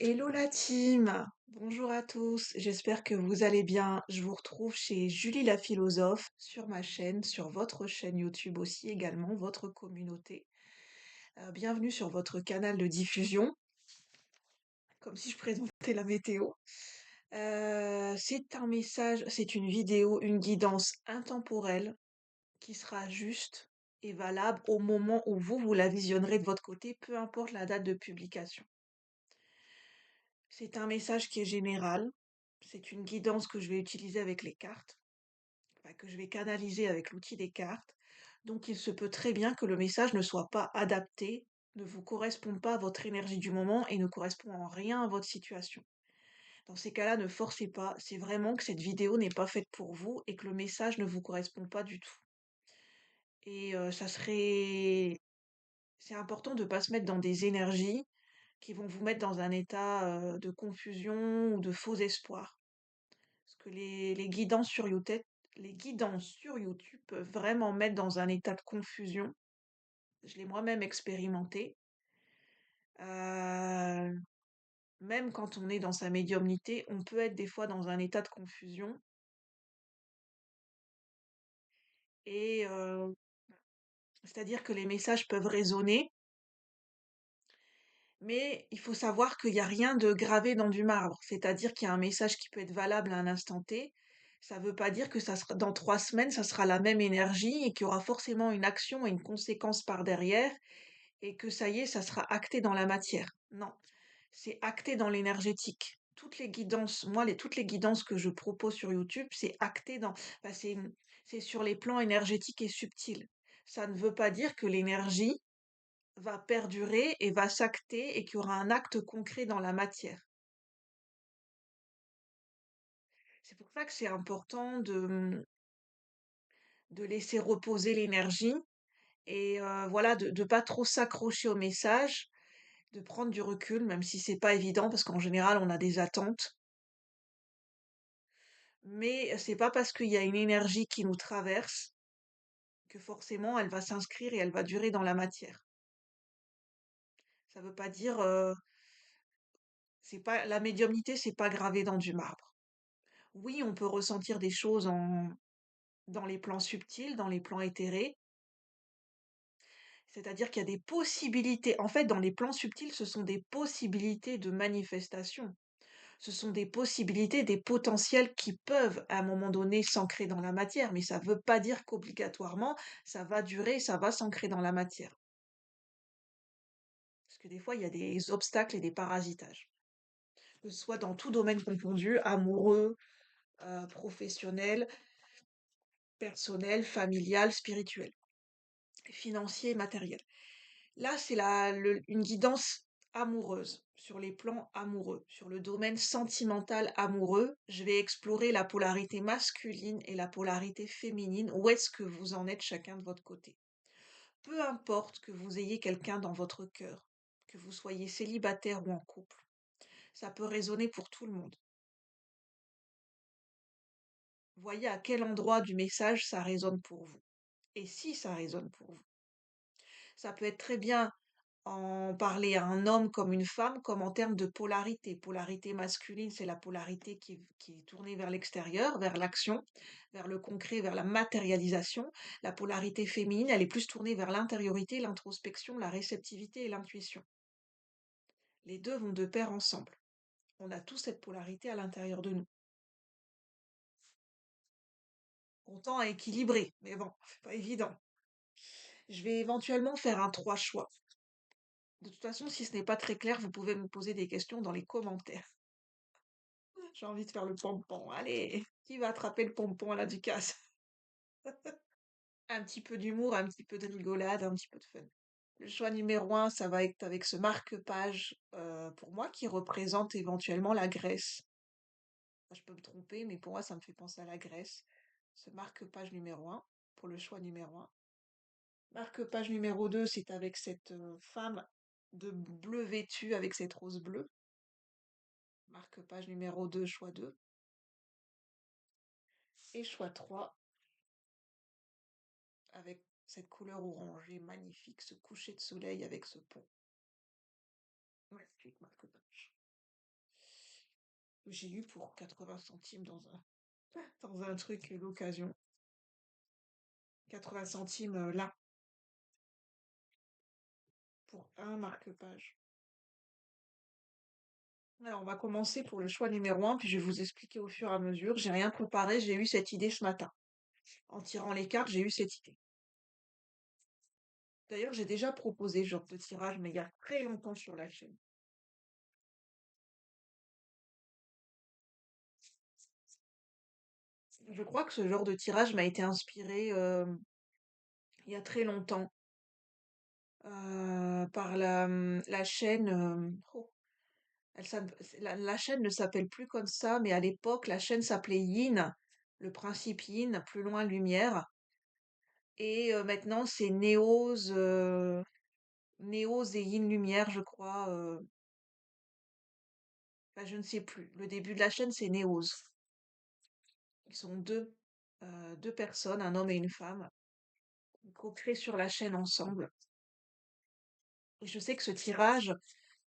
Hello la team! Bonjour à tous, j'espère que vous allez bien. Je vous retrouve chez Julie la philosophe sur ma chaîne, sur votre chaîne YouTube aussi également, votre communauté. Bienvenue sur votre canal de diffusion, comme si je présentais la météo. C'est un message, c'est une vidéo, une guidance intemporelle qui sera juste et valable au moment où vous la visionnerez de votre côté, peu importe la date de publication. C'est un message qui est général. C'est une guidance que je vais utiliser avec les cartes, enfin, que je vais canaliser avec l'outil des cartes. Donc il se peut très bien que le message ne soit pas adapté, ne vous corresponde pas à votre énergie du moment et ne correspond en rien à votre situation. Dans ces cas-là, ne forcez pas. C'est vraiment que cette vidéo n'est pas faite pour vous et que le message ne vous correspond pas du tout. Et c'est important de ne pas se mettre dans des énergies qui vont vous mettre dans un état de confusion ou de faux espoir. Parce que les guidances sur YouTube peuvent vraiment mettre dans un état de confusion. Je l'ai moi-même expérimenté. Euh, Même quand on est dans sa médiumnité, on peut être des fois dans un état de confusion. Et c'est-à-dire que les messages peuvent résonner, mais il faut savoir qu'il n'y a rien de gravé dans du marbre. C'est-à-dire qu'il y a un message qui peut être valable à un instant T. Ça ne veut pas dire que ça sera, dans 3 semaines, ça sera la même énergie et qu'il y aura forcément une action et une conséquence par derrière et que ça y est, ça sera acté dans la matière. Non, c'est acté dans l'énergétique. Toutes les guidances que je propose sur YouTube, c'est acté enfin, c'est sur les plans énergétiques et subtils. Ça ne veut pas dire que l'énergie va perdurer et va s'acter et qu'il y aura un acte concret dans la matière. C'est pour ça que c'est important de laisser reposer l'énergie et voilà, de pas trop s'accrocher au message, de prendre du recul, même si c'est pas évident, parce qu'en général, on a des attentes. Mais c'est pas parce qu'il y a une énergie qui nous traverse que forcément elle va s'inscrire et elle va durer dans la matière. Ça veut pas dire, c'est pas la médiumnité, c'est pas gravé dans du marbre. Oui, on peut ressentir des choses dans les plans subtils, dans les plans éthérés, c'est-à-dire qu'il y a des possibilités. En fait, dans les plans subtils, ce sont des possibilités de manifestation. Ce sont des possibilités, des potentiels qui peuvent, à un moment donné, s'ancrer dans la matière, mais ça ne veut pas dire qu'obligatoirement, ça va durer, ça va s'ancrer dans la matière. Parce que des fois, il y a des obstacles et des parasitages. Que ce soit dans tout domaine confondu, amoureux, professionnel, personnel, familial, spirituel, financier, matériel. Là, c'est une guidance amoureuse, sur les plans amoureux, sur le domaine sentimental amoureux. Je vais explorer la polarité masculine et la polarité féminine. Où est-ce que vous en êtes chacun de votre côté? Peu importe que vous ayez quelqu'un dans votre cœur, que vous soyez célibataire ou en couple, ça peut résonner pour tout le monde. Voyez à quel endroit du message ça résonne pour vous. Et si ça résonne pour vous. Ça peut être très bien en parler à un homme comme une femme, comme en termes de polarité. Polarité masculine, c'est la polarité qui est tournée vers l'extérieur, vers l'action, vers le concret, vers la matérialisation. La polarité féminine, elle est plus tournée vers l'intériorité, l'introspection, la réceptivité et l'intuition. Les deux vont de pair ensemble. On a tous cette polarité à l'intérieur de nous. On tend à équilibrer, mais bon, c'est pas évident. Je vais éventuellement faire un 3 choix. De toute façon, si ce n'est pas très clair, vous pouvez me poser des questions dans les commentaires. J'ai envie de faire le pompon. Allez, qui va attraper le pompon à la Ducasse? Un petit peu d'humour, un petit peu de rigolade, un petit peu de fun. Le choix numéro un, ça va être avec ce marque-page, pour moi, qui représente éventuellement la Grèce. Enfin, je peux me tromper, mais pour moi, ça me fait penser à la Grèce. Ce marque-page numéro un, pour le choix numéro un. Marque-page numéro 2, c'est avec cette femme de bleu vêtue avec cette rose bleue. Marque-page numéro 2, choix 2. Et choix 3, avec cette couleur orangée magnifique, ce coucher de soleil avec ce pont. Magnifique marque-page. que j'ai eu pour 80 centimes dans un truc d'occasion. 80 centimes là, pour un marque-page. Alors, on va commencer pour le choix numéro un, puis je vais vous expliquer au fur et à mesure. J'ai rien préparé, j'ai eu cette idée ce matin. En tirant les cartes, j'ai eu cette idée. D'ailleurs, j'ai déjà proposé ce genre de tirage, mais il y a très longtemps sur la chaîne. Je crois que ce genre de tirage m'a été inspiré il y a très longtemps par la chaîne. Oh, la chaîne ne s'appelle plus comme ça, mais à l'époque, la chaîne s'appelait Yin, le principe Yin, plus loin lumière. Et maintenant, c'est Néos et Yin Lumière, je crois. Enfin, je ne sais plus. Le début de la chaîne, c'est Néos. Ils sont deux personnes, un homme et une femme, qui co-créent sur la chaîne ensemble. Et je sais que ce tirage,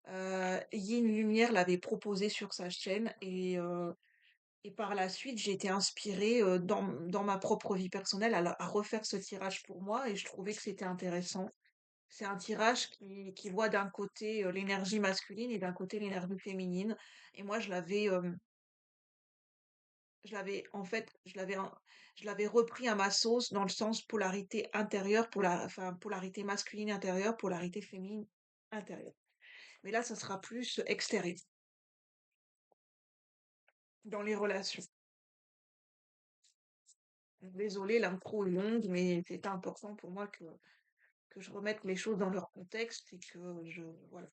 Yin Lumière l'avait proposé sur sa chaîne et par la suite, j'ai été inspirée dans ma propre vie personnelle à refaire ce tirage pour moi et je trouvais que c'était intéressant. C'est un tirage qui voit d'un côté l'énergie masculine et d'un côté l'énergie féminine. Et moi, en fait, je l'avais repris à ma sauce dans le sens polarité intérieure, enfin, polarité masculine intérieure, polarité féminine intérieure. Mais là, ça sera plus extérieur, dans les relations. Désolée, l'intro est longue, mais c'est important pour moi que je remette les choses dans leur contexte et voilà,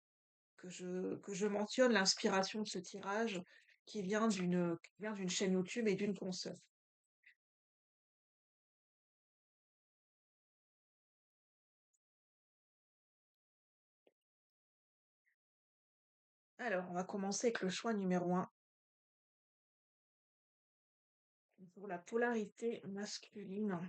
que je mentionne l'inspiration de ce tirage qui vient d'une chaîne YouTube et d'une console. Alors, on va commencer avec le choix numéro un pour la polarité masculine.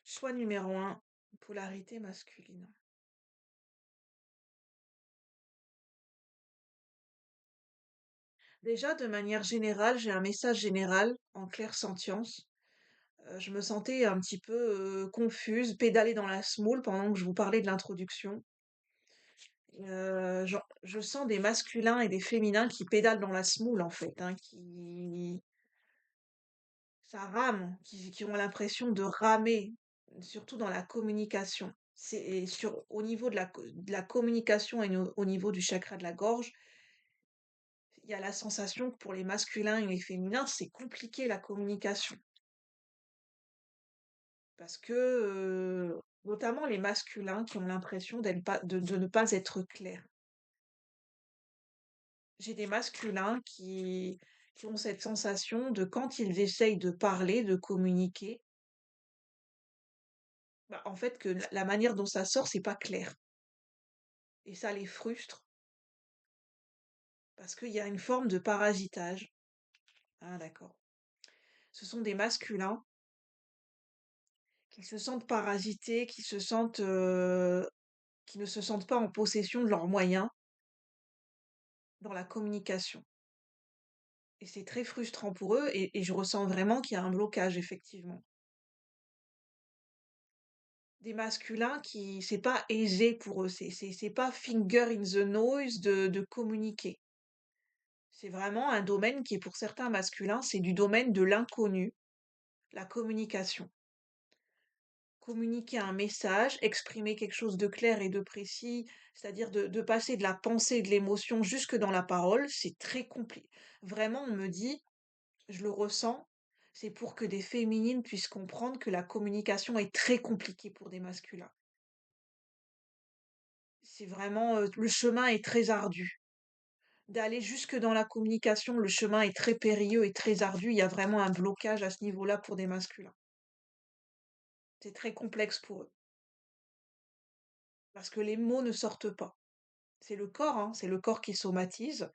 Choix numéro un, polarité masculine. Déjà, de manière générale, j'ai un message général en clair-sentience. Je me sentais un petit peu confuse, pédaler dans la semoule pendant que je vous parlais de l'introduction. Je sens des masculins et des féminins qui pédalent dans la semoule en fait, hein, qui ça rame, qui ont l'impression de ramer, surtout dans la communication. Au niveau de la communication et au niveau du chakra de la gorge, il y a la sensation que pour les masculins et les féminins, c'est compliqué la communication. Parce que, notamment les masculins qui ont l'impression de ne pas être clairs. J'ai des masculins qui ont cette sensation de quand ils essayent de parler, de communiquer, bah, en fait, que la manière dont ça sort, c'est pas clair. Et ça les frustre parce qu'il y a une forme de parasitage. Ah, d'accord. Ce sont des masculins qui se sentent parasités, qui ne se sentent pas en possession de leurs moyens dans la communication. Et c'est très frustrant pour eux et je ressens vraiment qu'il y a un blocage, effectivement. Des masculins qui c'est pas aisé pour eux, c'est pas finger in the nose de communiquer. C'est vraiment un domaine qui est pour certains masculins, c'est du domaine de l'inconnu, la communication. Communiquer un message, exprimer quelque chose de clair et de précis, c'est-à-dire de passer de la pensée et de l'émotion jusque dans la parole, c'est très compliqué. Vraiment, on me dit, je le ressens, c'est pour que des féminines puissent comprendre que la communication est très compliquée pour des masculins. C'est vraiment, le chemin est très ardu. D'aller jusque dans la communication, le chemin est très périlleux et très ardu. Il y a vraiment un blocage à ce niveau-là pour des masculins. C'est très complexe pour eux. Parce que les mots ne sortent pas. C'est le corps, hein, c'est le corps qui somatise.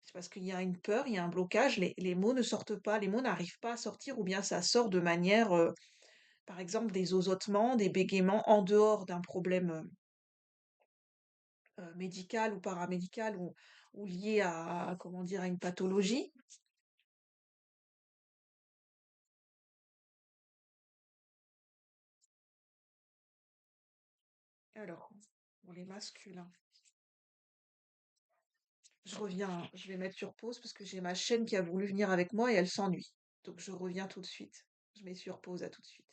C'est parce qu'il y a une peur, il y a un blocage, les mots ne sortent pas, les mots n'arrivent pas à sortir ou bien ça sort de manière, par exemple des zozotements, des bégaiements en dehors d'un problème, médical ou paramédical ou lié à comment dire? À une pathologie. Alors, pour les masculins, je reviens, je vais mettre sur pause parce que j'ai ma chienne qui a voulu venir avec moi et elle s'ennuie. Donc je reviens tout de suite. Je mets sur pause, à tout de suite.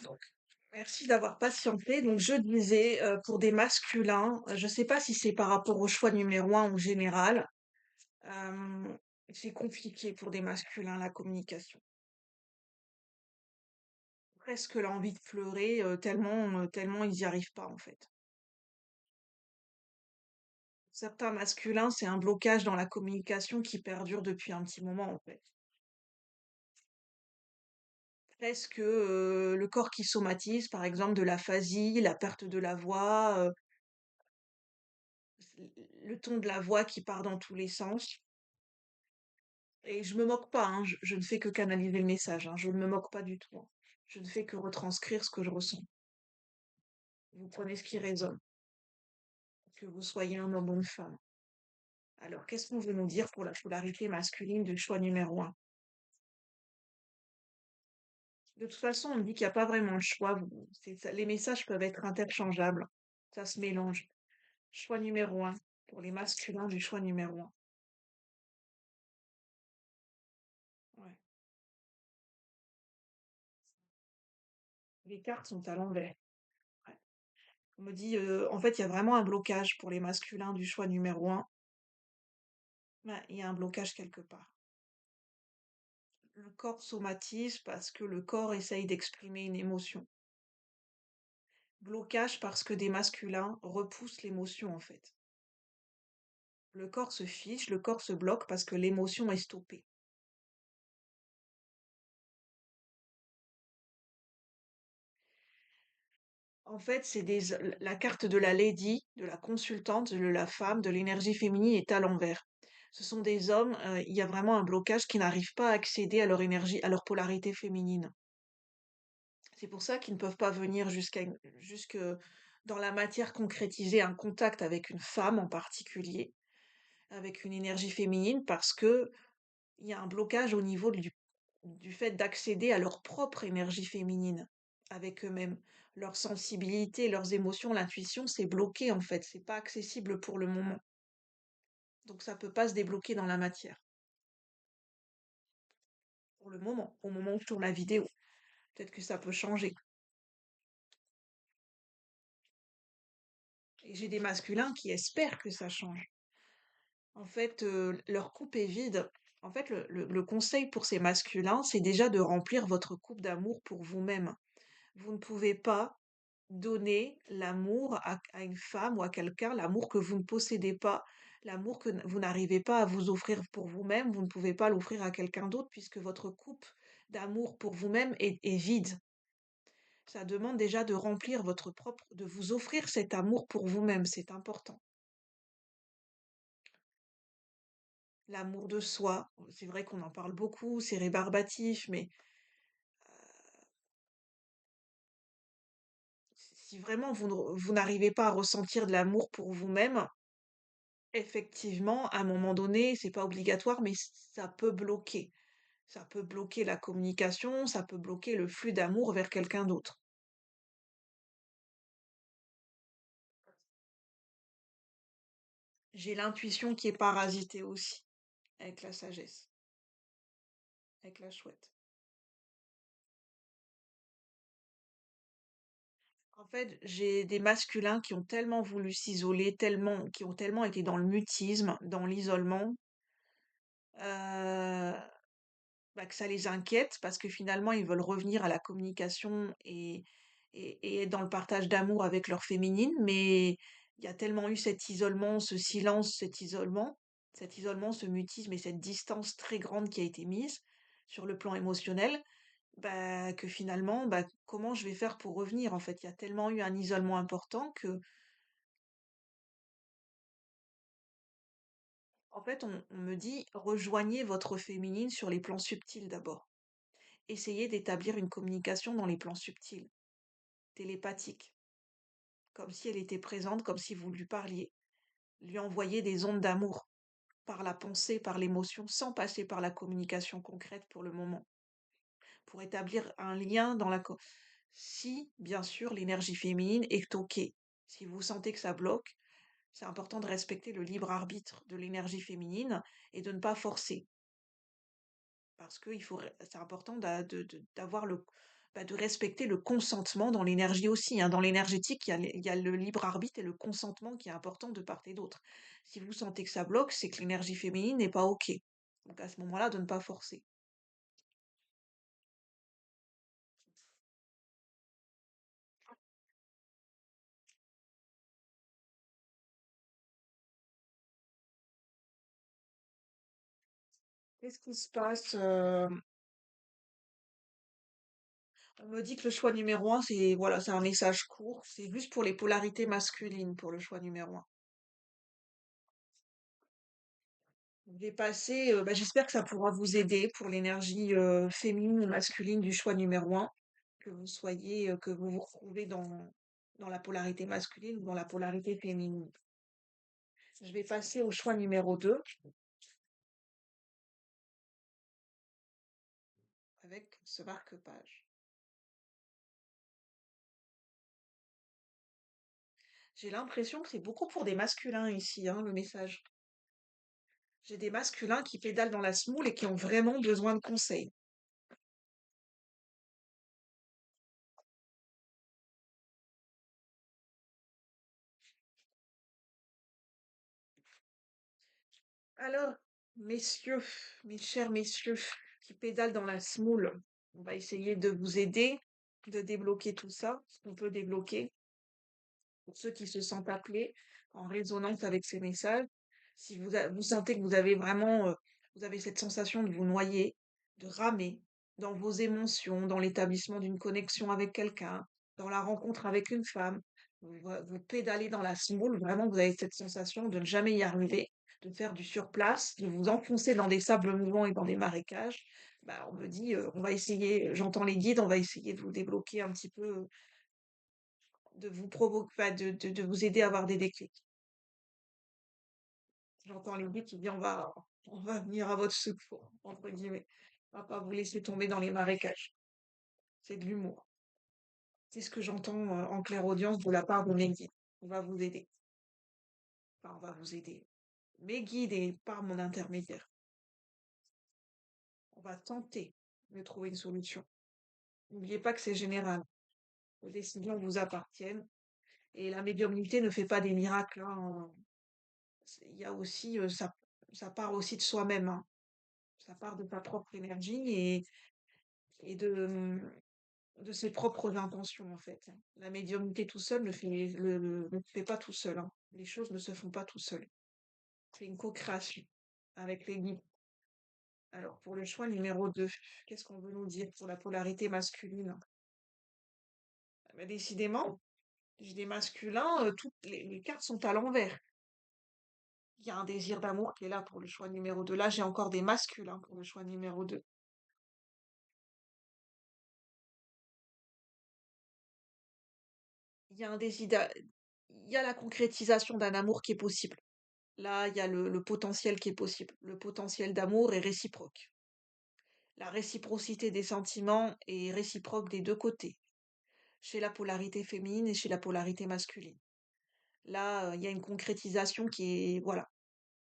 Donc, merci d'avoir patienté. Donc, je disais, pour des masculins, je ne sais pas si c'est par rapport au choix numéro un en général, euh, c'est compliqué pour des masculins la communication. Presque l'envie de pleurer, tellement ils n'y arrivent pas en fait. Certains masculins, c'est un blocage dans la communication qui perdure depuis un petit moment en fait. Presque le corps qui somatise, par exemple de l'aphasie, la perte de la voix, le ton de la voix qui part dans tous les sens. Et je me moque pas, hein, je ne fais que canaliser le message, hein, je ne me moque pas du tout, hein. Je ne fais que retranscrire ce que je ressens. Vous prenez ce qui résonne, que vous soyez un homme ou une femme. Alors, qu'est-ce qu'on veut nous dire pour la polarité masculine du choix numéro un? De toute façon, on dit qu'il n'y a pas vraiment de choix. Les messages peuvent être interchangeables. Ça se mélange. Choix numéro un. Pour les masculins du choix numéro un. Ouais. Les cartes sont à l'envers. Ouais. On me dit, en fait, il y a vraiment un blocage pour les masculins du choix numéro un. Ouais, il y a un blocage quelque part. Le corps somatise parce que le corps essaye d'exprimer une émotion. Blocage parce que des masculins repoussent l'émotion en fait. Le corps se fiche, le corps se bloque parce que l'émotion est stoppée. En fait, la carte de la lady, de la consultante, de la femme, de l'énergie féminine est à l'envers. Ce sont des hommes, il y a vraiment un blocage qui n'arrivent pas à accéder à leur énergie, à leur polarité féminine. C'est pour ça qu'ils ne peuvent pas venir jusque dans la matière concrétiser un contact avec une femme en particulier, avec une énergie féminine, parce que il y a un blocage au niveau du fait d'accéder à leur propre énergie féminine avec eux-mêmes. Leur sensibilité, leurs émotions, l'intuition, c'est bloqué en fait, c'est pas accessible pour le moment. Donc ça peut pas se débloquer dans la matière. Pour le moment, au moment où je tourne la vidéo. Peut-être que ça peut changer. Et j'ai des masculins qui espèrent que ça change. En fait, leur coupe est vide. En fait, le conseil pour ces masculins, c'est déjà de remplir votre coupe d'amour pour vous-même. Vous ne pouvez pas donner l'amour à une femme ou à quelqu'un, l'amour que vous ne possédez pas, l'amour que vous n'arrivez pas à vous offrir pour vous-même, vous ne pouvez pas l'offrir à quelqu'un d'autre puisque votre coupe d'amour pour vous-même est vide. Ça demande déjà de remplir de vous offrir cet amour pour vous-même, c'est important. L'amour de soi, c'est vrai qu'on en parle beaucoup, c'est rébarbatif, mais si vraiment vous n'arrivez pas à ressentir de l'amour pour vous-même, effectivement, à un moment donné, c'est pas obligatoire, mais ça peut bloquer. Ça peut bloquer la communication, ça peut bloquer le flux d'amour vers quelqu'un d'autre. J'ai l'intuition qui est parasitée aussi, avec la sagesse, avec la chouette. En fait, j'ai des masculins qui ont tellement voulu s'isoler, qui ont tellement été dans le mutisme, dans l'isolement, euh, bah, que ça les inquiète parce que finalement, ils veulent revenir à la communication et être dans le partage d'amour avec leur féminine, mais il y a tellement eu cet isolement, ce silence, cet isolement, ce mutisme et cette distance très grande qui a été mise sur le plan émotionnel, bah, que finalement, bah, comment je vais faire pour revenir? En fait, il y a tellement eu un isolement important que En fait, on me dit: «Rejoignez votre féminine sur les plans subtils d'abord. Essayez d'établir une communication dans les plans subtils, télépathique, comme si elle était présente, comme si vous lui parliez. Lui envoyer des ondes d'amour, par la pensée, par l'émotion, sans passer par la communication concrète pour le moment, pour établir un lien dans la si, bien sûr, l'énergie féminine est OK. Si vous sentez que ça bloque, c'est important de respecter le libre arbitre de l'énergie féminine et de ne pas forcer. Parce que c'est important d'avoir de respecter le consentement dans l'énergie aussi, hein. Dans l'énergétique, il y a le libre arbitre et le consentement qui est important de part et d'autre. Si vous sentez que ça bloque, c'est que l'énergie féminine n'est pas OK. Donc à ce moment-là, de ne pas forcer. Qu'est-ce qui se passe? On me dit que le choix numéro un, c'est voilà, c'est un message court. C'est juste pour les polarités masculines pour le choix numéro un. Je vais passer, j'espère que ça pourra vous aider pour l'énergie féminine ou masculine du choix numéro un, que vous soyez, que vous vous retrouvez dans la polarité masculine ou dans la polarité féminine. Je vais passer au choix numéro 2 avec ce marque-page. J'ai l'impression que c'est beaucoup pour des masculins ici, hein, le message. J'ai des masculins qui pédalent dans la semoule et qui ont vraiment besoin de conseils. Alors, messieurs, mes chers messieurs qui pédalent dans la semoule, on va essayer de vous aider, de débloquer tout ça, ce qu'on peut débloquer. Pour ceux qui se sentent appelés en résonance avec ces messages, si vous sentez que vous avez vraiment, vous avez cette sensation de vous noyer, de ramer dans vos émotions, dans l'établissement d'une connexion avec quelqu'un, dans la rencontre avec une femme, vous pédalez dans la semoule, vraiment vous avez cette sensation de ne jamais y arriver, de faire du surplace, de vous enfoncer dans des sables mouvants et dans des marécages. Bah, on me dit, on va essayer, j'entends les guides, on va essayer de vous débloquer un petit peu, de vous provoquer, enfin, de vous aider à avoir des déclics. J'entends les guides qui disent on va venir à votre secours, entre guillemets. On va pas vous laisser tomber dans les marécages. C'est de l'humour. C'est ce que j'entends en clairaudience de la part de mes guides. On va vous aider. Enfin, on va vous aider. Mes guides et par mon intermédiaire. On va tenter de trouver une solution. N'oubliez pas que c'est général. Les décisions vous appartiennent. Et la médiumnité ne fait pas des miracles, hein. Il y a aussi, ça part aussi de soi-même, hein. Ça part de ta propre énergie et de ses propres intentions, en fait. La médiumnité tout seul ne fait pas tout seul, hein. Les choses ne se font pas tout seul. C'est une co-création avec les guides. Alors, pour le choix numéro 2, qu'est-ce qu'on veut nous dire pour la polarité masculine? Ah bah, décidément, j'ai des masculins, toutes les cartes sont à l'envers. Il y a un désir d'amour qui est là pour le choix numéro 2. Là, j'ai encore des masculins pour le choix numéro 2. Il y a un désir, il y a la concrétisation d'un amour qui est possible. Là, il y a le potentiel qui est possible. Le potentiel d'amour est réciproque. La réciprocité des sentiments est réciproque des deux côtés, chez la polarité féminine et chez la polarité masculine. Là, il y a une concrétisation qui est, voilà,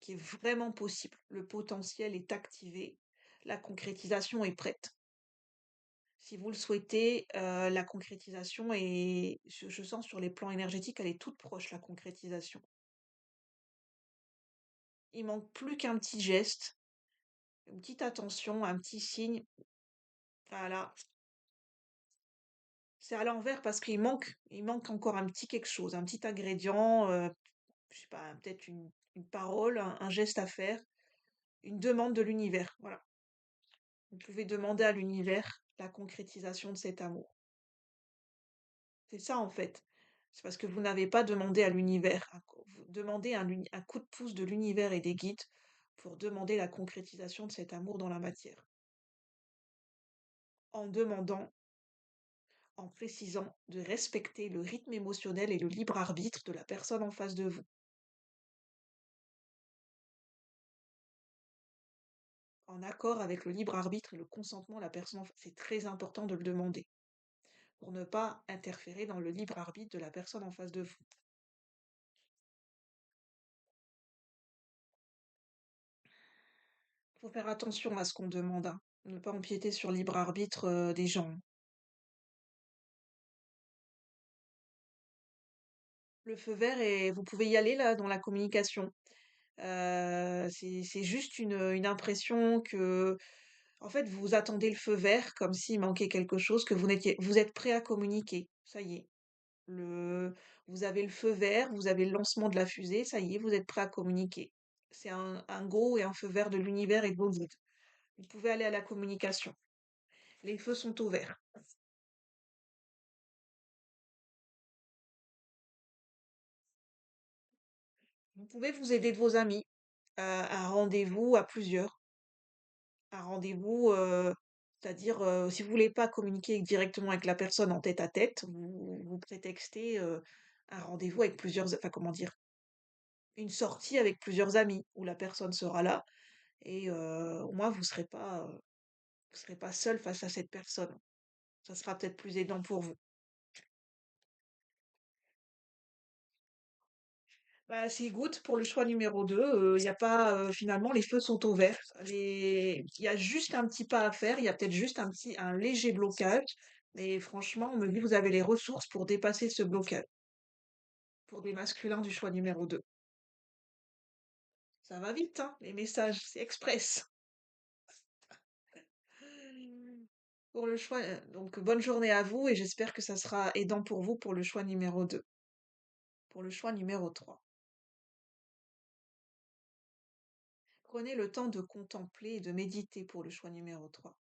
qui est vraiment possible. Le potentiel est activé, la concrétisation est prête. Si vous le souhaitez, la concrétisation est, je sens sur les plans énergétiques, elle est toute proche, la concrétisation. Il manque plus qu'un petit geste, une petite attention, un petit signe. Voilà, c'est à l'envers parce il manque encore un petit quelque chose, un petit ingrédient, je sais pas, peut-être une parole, un geste à faire, une demande de l'univers. Voilà. Vous pouvez demander à l'univers la concrétisation de cet amour. C'est ça en fait. C'est parce que vous n'avez pas demandé à l'univers. Vous demandez un coup de pouce de l'univers et des guides pour demander la concrétisation de cet amour dans la matière. En demandant, en précisant de respecter le rythme émotionnel et le libre arbitre de la personne en face de vous. En accord avec le libre arbitre et le consentement de la personne en face. C'est très important de le demander pour ne pas interférer dans le libre arbitre de la personne en face de vous. Il faut faire attention à ce qu'on demande, hein, ne pas empiéter sur le libre arbitre des gens. Le feu vert et vous pouvez y aller là dans la communication. C'est juste une impression que, en fait, vous attendez le feu vert comme s'il manquait quelque chose, que vous êtes prêt à communiquer. Ça y est. Le Vous avez le feu vert, vous avez le lancement de la fusée, ça y est, vous êtes prêt à communiquer. C'est un go et un feu vert de l'univers et de vos guides. Vous pouvez aller à la communication. Les feux sont au vert. Vous pouvez vous aider de vos amis, un rendez-vous à plusieurs. Un rendez-vous, c'est-à-dire, si vous voulez pas communiquer directement avec la personne en tête à tête, vous prétextez, un rendez-vous avec plusieurs, enfin, comment dire? Une sortie avec plusieurs amis où la personne sera là et au moins vous serez pas seul face à cette personne. Ça sera peut-être plus aidant pour vous. Bah, c'est good pour le choix numéro 2. Il y a pas, finalement les feux sont au vert. Il y a juste un petit pas à faire, il y a peut-être juste un léger blocage, mais franchement, on me dit: «Vous avez les ressources pour dépasser ce blocage», pour des masculins du choix numéro 2. Ça va vite, hein, les messages, c'est express. Pour le choix, donc bonne journée à vous et j'espère que ça sera aidant pour vous pour le choix numéro 2. Pour le choix numéro 3, prenez le temps de contempler et de méditer pour le choix numéro 3.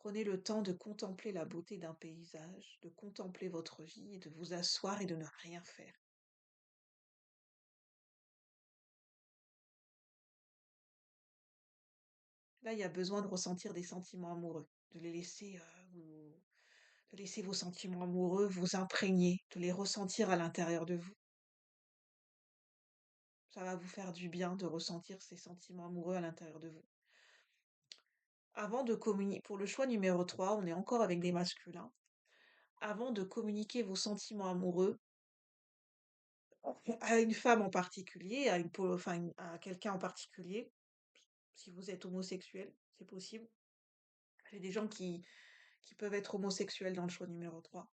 Prenez le temps de contempler la beauté d'un paysage, de contempler votre vie, et de vous asseoir et de ne rien faire. Là, il y a besoin de ressentir des sentiments amoureux, de les laisser, de laisser vos sentiments amoureux vous imprégner, de les ressentir à l'intérieur de vous. Ça va vous faire du bien de ressentir ces sentiments amoureux à l'intérieur de vous. Avant de communiquer, pour le choix numéro 3, on est encore avec des masculins. Avant de communiquer vos sentiments amoureux à une femme en particulier, à quelqu'un en particulier, si vous êtes homosexuel, c'est possible. J'ai des gens qui peuvent être homosexuels dans le choix numéro 3.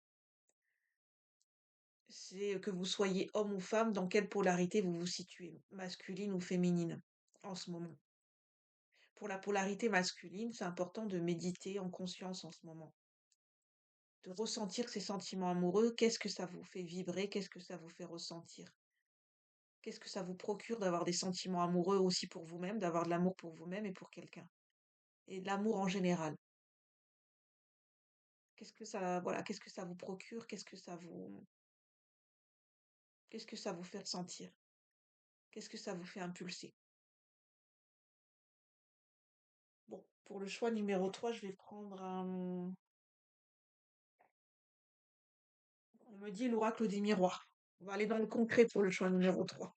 C'est que vous soyez homme ou femme, dans quelle polarité vous vous situez, masculine ou féminine, en ce moment. Pour la polarité masculine, c'est important de méditer en conscience en ce moment, de ressentir ces sentiments amoureux, qu'est-ce que ça vous fait vibrer, qu'est-ce que ça vous fait ressentir, qu'est-ce que ça vous procure d'avoir des sentiments amoureux aussi pour vous-même, d'avoir de l'amour pour vous-même et pour quelqu'un, et de l'amour en général. Voilà, qu'est-ce que ça vous procure, qu'est-ce que ça vous fait ressentir, qu'est-ce que ça vous fait impulser. Bon, pour le choix numéro 3, je vais prendre un... On me dit l'oracle des miroirs. On va aller dans le concret pour le choix numéro 3.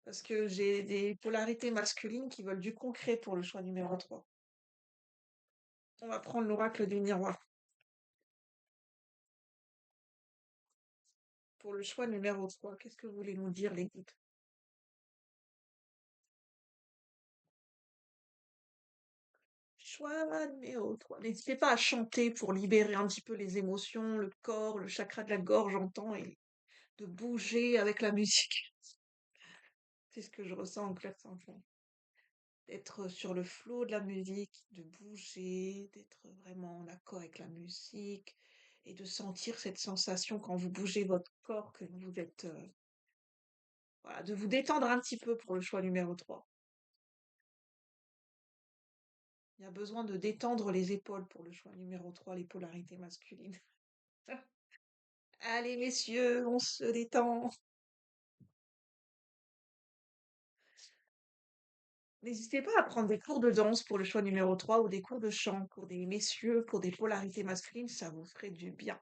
Parce que j'ai des polarités masculines qui veulent du concret pour le choix numéro 3. On va prendre l'oracle des miroirs. Pour le choix numéro 3, qu'est-ce que vous voulez nous dire, les gouttes? Choix numéro 3. N'hésitez pas à chanter pour libérer un petit peu les émotions, le corps, le chakra de la gorge, j'entends, et de bouger avec la musique. C'est ce que je ressens en clair sans fond. D'être sur le flot de la musique, de bouger, d'être vraiment en accord avec la musique et de sentir cette sensation quand vous bougez votre corps, que vous êtes, voilà, de vous détendre un petit peu pour le choix numéro 3. Il y a besoin de détendre les épaules pour le choix numéro 3, les polarités masculines. Allez, messieurs, on se détend. N'hésitez pas à prendre des cours de danse pour le choix numéro 3 ou des cours de chant pour des messieurs, pour des polarités masculines, ça vous ferait du bien.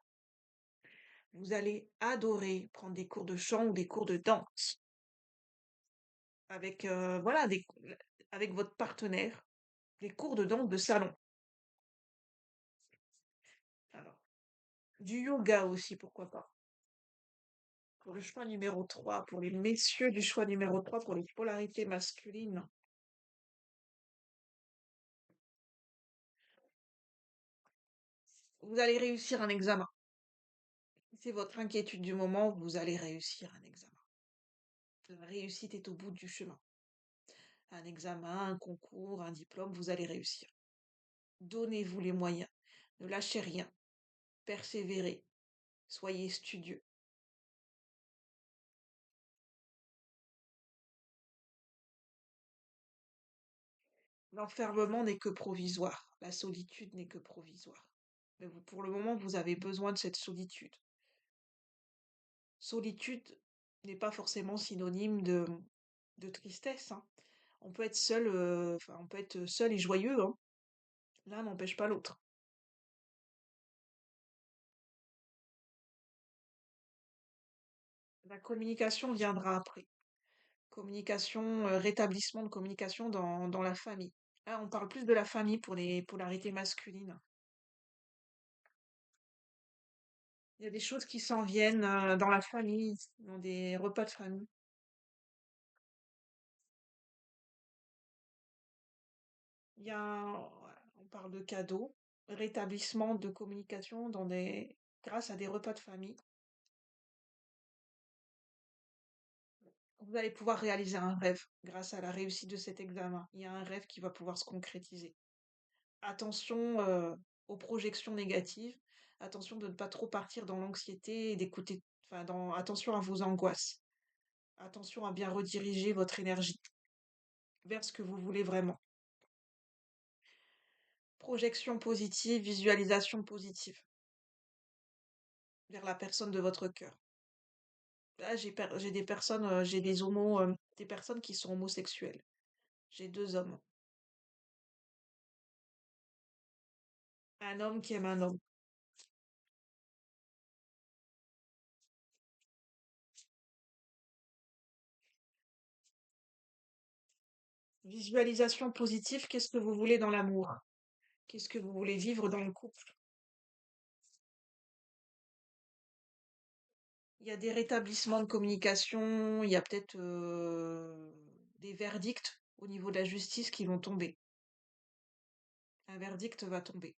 Vous allez adorer prendre des cours de chant ou des cours de danse avec, voilà, avec votre partenaire, des cours de danse de salon. Alors, du yoga aussi, pourquoi pas. Pour le choix numéro 3, pour les messieurs du choix numéro 3, pour les polarités masculines, vous allez réussir un examen. Si c'est votre inquiétude du moment, vous allez réussir un examen. La réussite est au bout du chemin. Un examen, un concours, un diplôme, vous allez réussir. Donnez-vous les moyens. Ne lâchez rien. Persévérez. Soyez studieux. L'enfermement n'est que provisoire. La solitude n'est que provisoire. Mais vous, pour le moment, vous avez besoin de cette solitude. Solitude n'est pas forcément synonyme de tristesse, hein. On peut être seul, enfin, on peut être seul et joyeux, hein. L'un n'empêche pas l'autre. La communication viendra après. Communication, rétablissement de communication dans la famille. Là, on parle plus de la famille pour les polarités masculines. Il y a des choses qui s'en viennent dans la famille, dans des repas de famille. Il y a voilà, on parle de cadeaux, rétablissement de communication grâce à des repas de famille. Vous allez pouvoir réaliser un rêve grâce à la réussite de cet examen. Il y a un rêve qui va pouvoir se concrétiser. Attention, aux projections négatives. Attention de ne pas trop partir dans l'anxiété et d'écouter, enfin, attention à vos angoisses. Attention à bien rediriger votre énergie vers ce que vous voulez vraiment. Projection positive, visualisation positive vers la personne de votre cœur. Là, j'ai des personnes, j'ai des personnes qui sont homosexuelles. J'ai deux hommes. Un homme qui aime un homme. Visualisation positive, qu'est-ce que vous voulez dans l'amour? Qu'est-ce que vous voulez vivre dans le couple? Il y a des rétablissements de communication, il y a peut-être des verdicts au niveau de la justice qui vont tomber. Un verdict va tomber.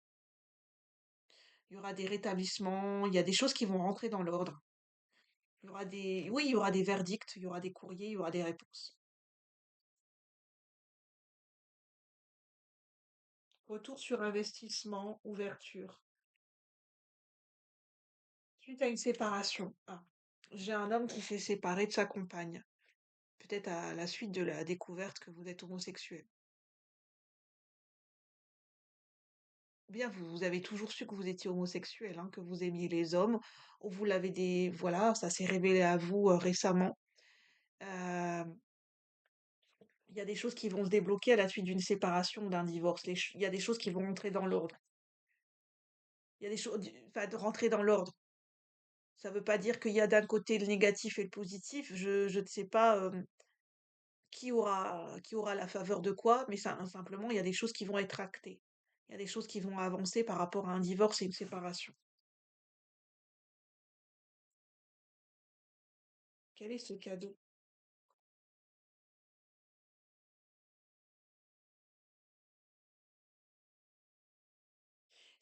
Il y aura des rétablissements, il y a des choses qui vont rentrer dans l'ordre. Oui, il y aura des verdicts, il y aura des courriers, il y aura des réponses. Retour sur investissement, ouverture. Suite à une séparation. Ah, j'ai un homme qui s'est séparé de sa compagne. Peut-être à la suite de la découverte que vous êtes homosexuel. Ou bien vous avez toujours su que vous étiez homosexuel, hein, que vous aimiez les hommes, ou vous l'avez voilà, ça s'est révélé à vous récemment. Euh, Il y a des choses qui vont se débloquer à la suite d'une séparation ou d'un divorce. Il y a des choses qui vont rentrer dans l'ordre. Il y a des choses, enfin, de rentrer dans l'ordre. Ça ne veut pas dire qu'il y a d'un côté le négatif et le positif. Je ne sais pas qui aura la faveur de quoi, mais simplement, il y a des choses qui vont être actées. Il y a des choses qui vont avancer par rapport à un divorce et une séparation. Quel est ce cadeau?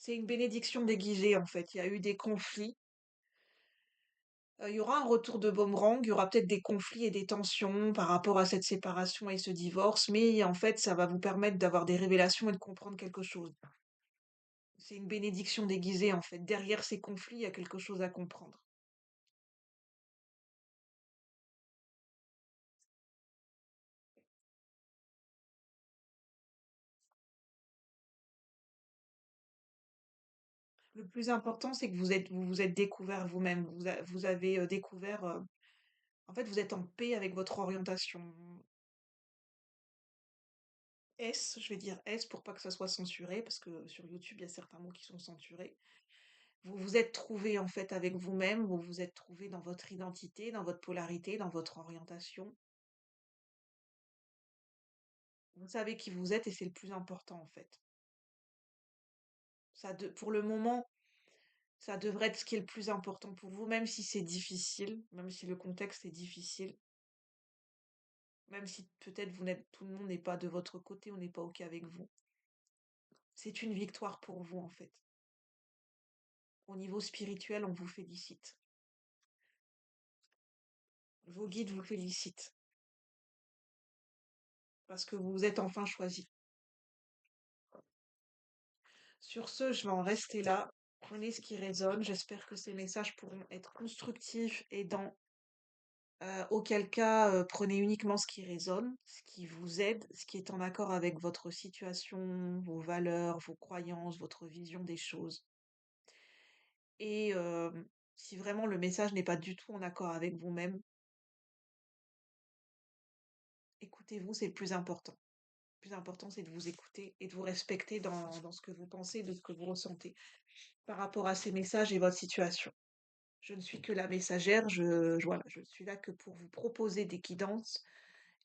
C'est une bénédiction déguisée, en fait. Il y a eu des conflits. Il y aura un retour de boomerang, il y aura peut-être des conflits et des tensions par rapport à cette séparation et ce divorce, mais en fait, ça va vous permettre d'avoir des révélations et de comprendre quelque chose. C'est une bénédiction déguisée, en fait. Derrière ces conflits, il y a quelque chose à comprendre. Le plus important, c'est que vous vous êtes découvert vous-même. Vous avez découvert, en fait, vous êtes en paix avec votre orientation. S, je vais dire S pour pas que ça soit censuré, parce que sur YouTube, il y a certains mots qui sont censurés. Vous vous êtes trouvé en fait avec vous-même, vous vous êtes trouvé dans votre identité, dans votre polarité, dans votre orientation. Vous savez qui vous êtes et c'est le plus important en fait. Pour le moment, ça devrait être ce qui est le plus important pour vous, même si c'est difficile, même si le contexte est difficile, même si peut-être tout le monde n'est pas de votre côté, on n'est pas OK avec vous. C'est une victoire pour vous en fait. Au niveau spirituel, on vous félicite. Vos guides vous félicitent parce que vous vous êtes enfin choisi. Sur ce, je vais en rester là. Prenez ce qui résonne. J'espère que ces messages pourront être constructifs, aidants. Auquel cas, prenez uniquement ce qui résonne, ce qui vous aide, ce qui est en accord avec votre situation, vos valeurs, vos croyances, votre vision des choses. Et si vraiment le message n'est pas du tout en accord avec vous-même, écoutez-vous, c'est le plus important. Le plus important, c'est de vous écouter et de vous respecter dans ce que vous pensez, de ce que vous ressentez par rapport à ces messages et votre situation. Je ne suis que la messagère, voilà, je suis là que pour vous proposer des guidances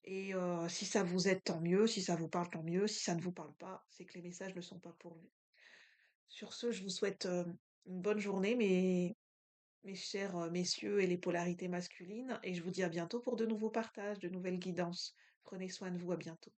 et si ça vous aide, tant mieux, si ça vous parle, tant mieux, si ça ne vous parle pas, c'est que les messages ne sont pas pour vous. Sur ce, je vous souhaite, une bonne journée, mes chers, messieurs et les polarités masculines et je vous dis à bientôt pour de nouveaux partages, de nouvelles guidances. Prenez soin de vous, à bientôt.